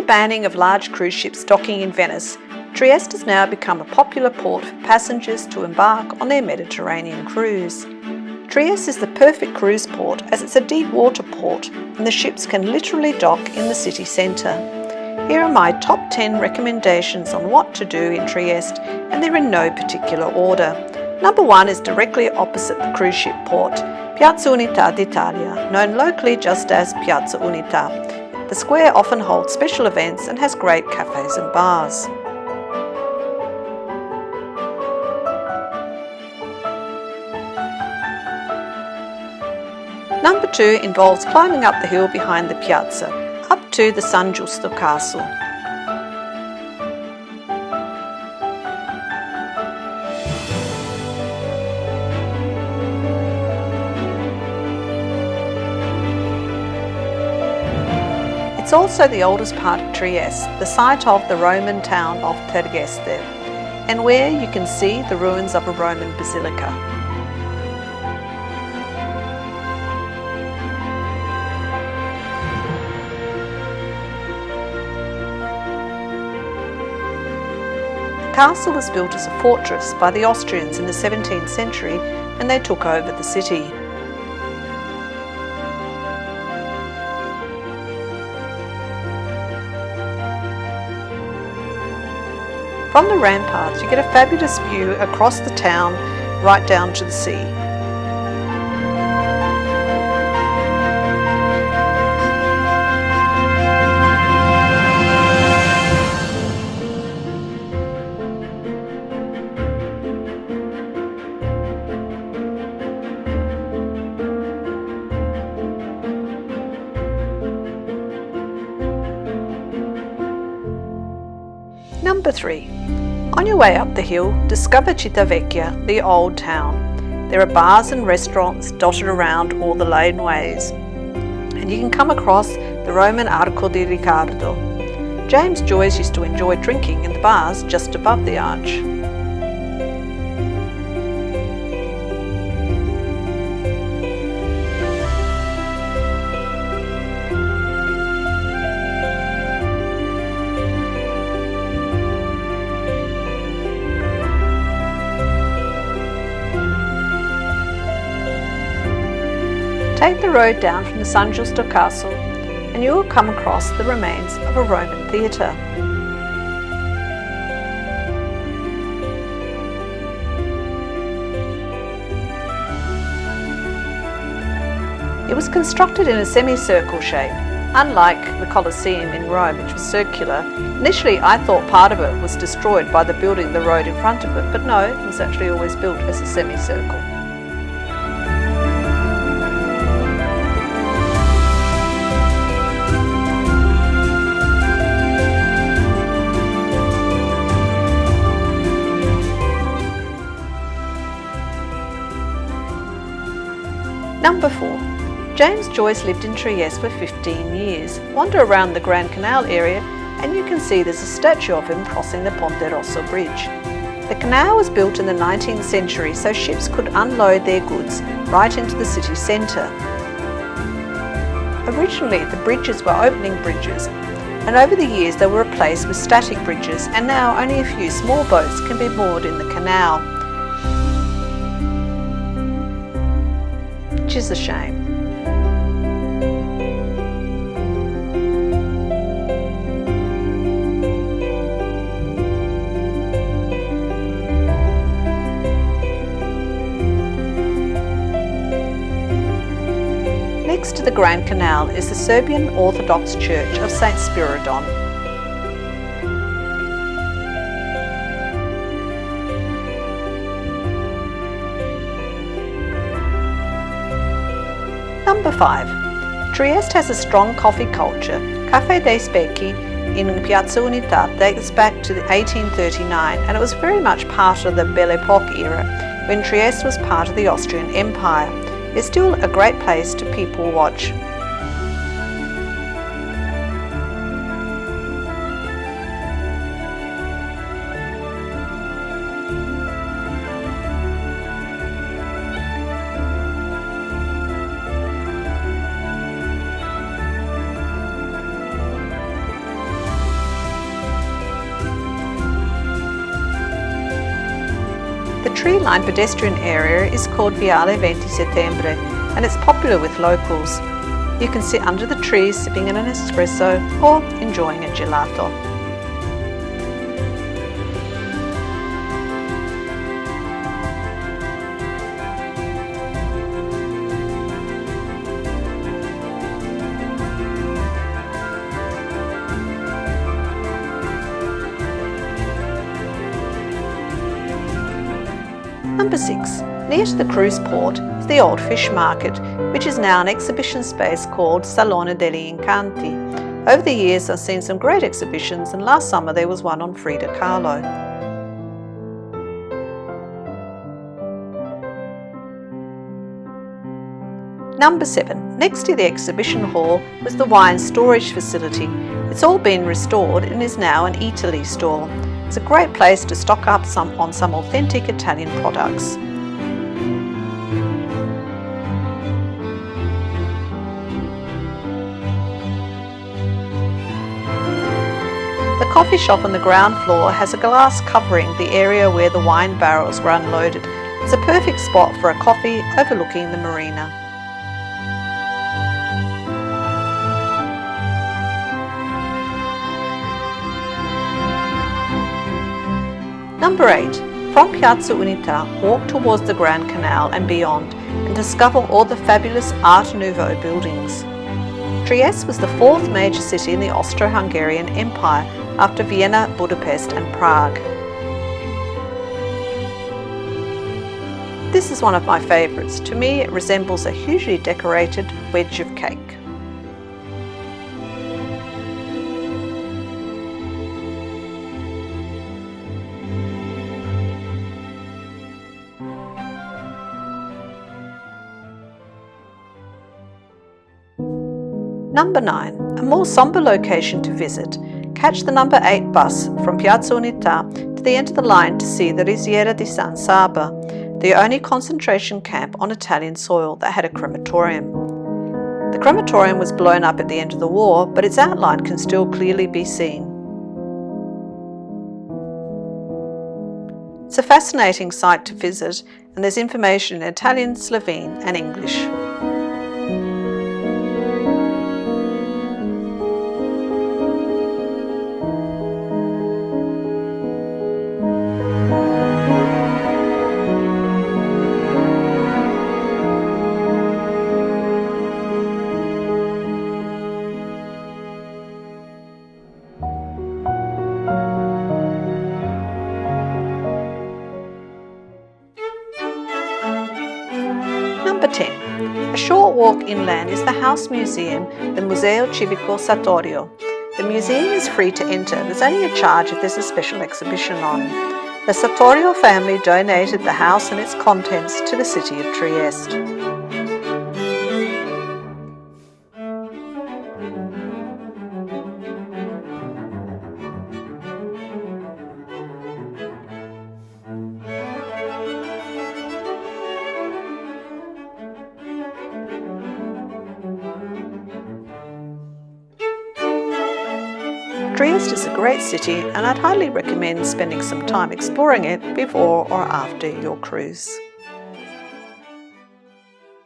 the banning of large cruise ships docking in Venice, Trieste has now become a popular port for passengers to embark on their Mediterranean cruise. Trieste is the perfect cruise port as it's a deep water port and the ships can literally dock in the city centre. Here are my top 10 recommendations on what to do in Trieste, and they're in no particular order. Number 1 is directly opposite the cruise ship port, Piazza Unità d'Italia, known locally just as Piazza Unità. The square often holds special events and has great cafes and bars. Number 2 involves climbing up the hill behind the piazza, up to the San Giusto Castle. It's also the oldest part of Trieste, the site of the Roman town of Tergeste, and where you can see the ruins of a Roman basilica. The castle was built as a fortress by the Austrians in the 17th century when they took over the city. From the ramparts you get a fabulous view across the town right down to the sea. Number 3. On your way up the hill, discover Civitavecchia, the old town. There are bars and restaurants dotted around all the laneways, and you can come across the Roman Arco di Riccardo. James Joyce used to enjoy drinking in the bars just above the arch. Take the road down from the San Giusto Castle and you will come across the remains of a Roman theatre. It was constructed in a semicircle shape, unlike the Colosseum in Rome, which was circular. Initially I thought part of it was destroyed by the building the road in front of it, but no, it was actually always built as a semicircle. Number 4. James Joyce lived in Trieste for 15 years. Wander around the Grand Canal area and you can see there's a statue of him crossing the Ponte Rosso bridge. The canal was built in the 19th century so ships could unload their goods right into the city centre. Originally the bridges were opening bridges, and over the years they were replaced with static bridges, and now only a few small boats can be moored in the canal, which is a shame. Next to the Grand Canal is the Serbian Orthodox Church of St. Spiridon. Number 5. Trieste has a strong coffee culture. Caffè dei Specchi in Piazza Unità dates back to 1839, and it was very much part of the Belle Époque era when Trieste was part of the Austrian Empire. It's still a great place to people watch. The tree-lined pedestrian area is called Viale 20 Settembre and it's popular with locals. You can sit under the trees sipping an espresso or enjoying a gelato. Number 6. Near to the cruise port is the Old Fish Market, which is now an exhibition space called Salone degli Incanti. Over the years I've seen some great exhibitions, and last summer there was one on Frida Kahlo. Number 7. Next to the exhibition hall was the wine storage facility. It's all been restored and is now an Eataly store. It's a great place to stock up on some authentic Italian products. The coffee shop on the ground floor has a glass covering the area where the wine barrels were unloaded. It's a perfect spot for a coffee overlooking the marina. Number 8. From Piazza Unità, walk towards the Grand Canal and beyond and discover all the fabulous Art Nouveau buildings. Trieste was the 4th major city in the Austro-Hungarian Empire after Vienna, Budapest and Prague. This is one of my favourites. To me it resembles a hugely decorated wedge of cake. Number 9. A more sombre location to visit. Catch the number 8 bus from Piazza Unità to the end of the line to see the Risiera di San Saba, the only concentration camp on Italian soil that had a crematorium. The crematorium was blown up at the end of the war, but its outline can still clearly be seen. It's a fascinating site to visit, and there's information in Italian, Slovene and English. Number 10. A short walk inland is the house museum, the Museo Civico Sartorio. The museum is free to enter. There's only a charge if there's a special exhibition on. The Sartorio family donated the house and its contents to the city of Trieste. Trieste is a great city and I'd highly recommend spending some time exploring it before or after your cruise.